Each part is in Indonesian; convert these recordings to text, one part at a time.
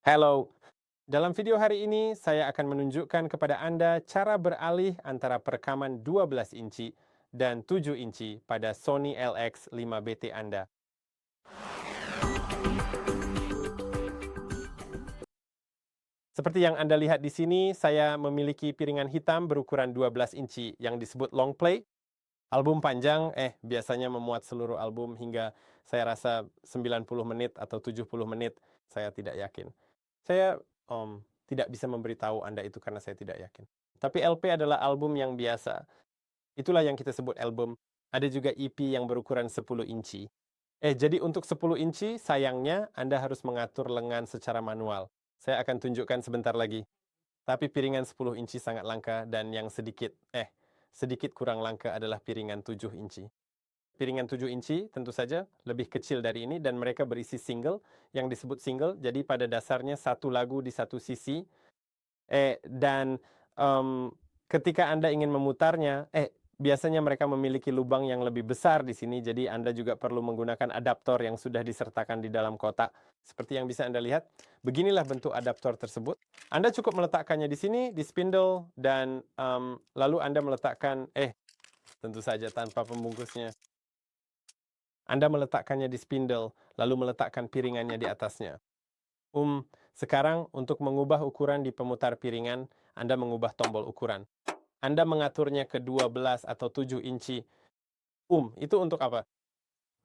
Halo, dalam video hari ini saya akan menunjukkan kepada Anda cara beralih antara perekaman 12 inci dan 7 inci pada Sony LX5BT Anda. Seperti yang Anda lihat di sini, saya memiliki piringan hitam berukuran 12 inci yang disebut long play. Album panjang, biasanya memuat seluruh album hingga saya rasa 90 menit atau 70 menit, saya tidak yakin. Saya tidak bisa memberitahu Anda itu karena saya tidak yakin. Tapi LP adalah album yang biasa. Itulah yang kita sebut album. Ada juga EP yang berukuran 10 inci. Jadi untuk 10 inci, sayangnya Anda harus mengatur lengan secara manual. Saya akan tunjukkan sebentar lagi. Tapi piringan 10 inci sangat langka dan yang sedikit kurang langka adalah piringan 7 inci. Piringan 7 inci tentu saja lebih kecil dari ini dan mereka berisi single yang disebut single. Jadi pada dasarnya satu lagu di satu sisi. Dan ketika Anda ingin memutarnya, biasanya mereka memiliki lubang yang lebih besar di sini, jadi Anda juga perlu menggunakan adaptor yang sudah disertakan di dalam kotak. Seperti yang bisa Anda lihat, beginilah bentuk adaptor tersebut. Anda cukup meletakkannya di sini, di spindle, dan lalu Anda meletakkan, tentu saja tanpa pembungkusnya. Anda meletakkannya di spindle, lalu meletakkan piringannya di atasnya. Sekarang untuk mengubah ukuran di pemutar piringan, Anda mengubah tombol ukuran. Anda mengaturnya ke 12 atau 7 inci. Itu untuk apa?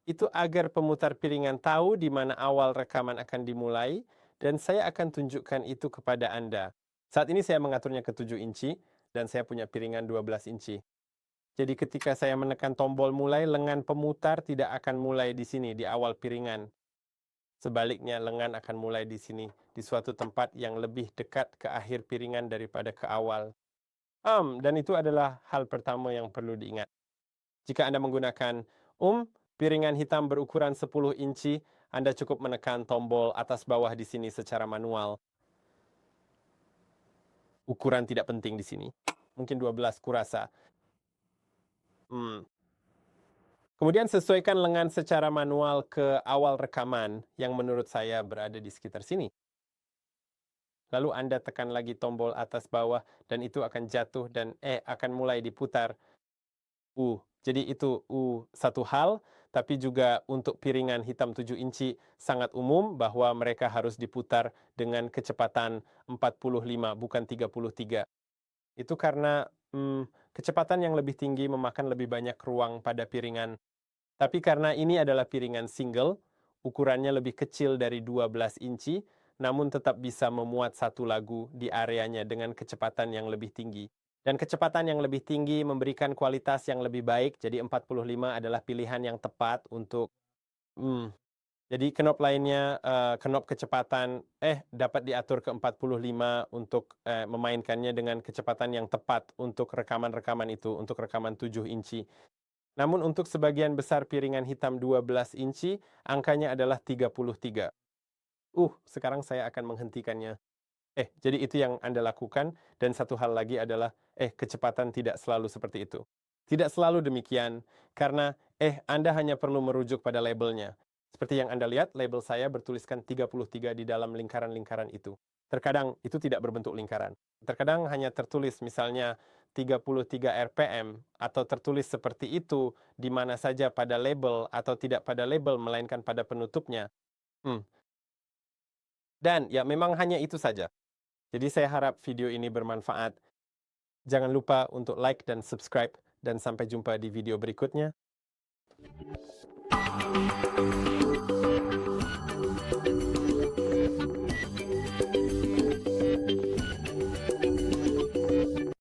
Itu agar pemutar piringan tahu di mana awal rekaman akan dimulai, dan saya akan tunjukkan itu kepada Anda. Saat ini saya mengaturnya ke 7 inci, dan saya punya piringan 12 inci. Jadi ketika saya menekan tombol mulai, lengan pemutar tidak akan mulai di sini, di awal piringan. Sebaliknya, lengan akan mulai di sini, di suatu tempat yang lebih dekat ke akhir piringan daripada ke awal. Dan itu adalah hal pertama yang perlu diingat. Jika Anda menggunakan piringan hitam berukuran 10 inci, Anda cukup menekan tombol atas bawah di sini secara manual. Ukuran tidak penting di sini. Mungkin 12 kurasa. Kemudian sesuaikan lengan secara manual ke awal rekaman yang menurut saya berada di sekitar sini. Lalu Anda tekan lagi tombol atas bawah dan itu akan jatuh dan akan mulai diputar. Jadi itu satu hal, tapi juga untuk piringan hitam 7 inci sangat umum bahwa mereka harus diputar dengan kecepatan 45 bukan 33. Itu karena kecepatan yang lebih tinggi memakan lebih banyak ruang pada piringan. Tapi karena ini adalah piringan single, ukurannya lebih kecil dari 12 inci, namun tetap bisa memuat satu lagu di areanya dengan kecepatan yang lebih tinggi. Dan kecepatan yang lebih tinggi memberikan kualitas yang lebih baik, jadi 45 adalah pilihan yang tepat untuk jadi knob lainnya, knob kecepatan dapat diatur ke 45 untuk memainkannya dengan kecepatan yang tepat untuk rekaman-rekaman itu, untuk rekaman 7 inci. Namun untuk sebagian besar piringan hitam 12 inci, angkanya adalah 33. Sekarang saya akan menghentikannya. Jadi itu yang Anda lakukan, dan satu hal lagi adalah, kecepatan tidak selalu seperti itu. Tidak selalu demikian, karena, Anda hanya perlu merujuk pada labelnya. Seperti yang Anda lihat, label saya bertuliskan 33 di dalam lingkaran-lingkaran itu. Terkadang itu tidak berbentuk lingkaran. Terkadang hanya tertulis misalnya 33 RPM, atau tertulis seperti itu di mana saja pada label atau tidak pada label, melainkan pada penutupnya. Dan ya memang hanya itu saja. Jadi saya harap video ini bermanfaat. Jangan lupa untuk like dan subscribe, dan sampai jumpa di video berikutnya.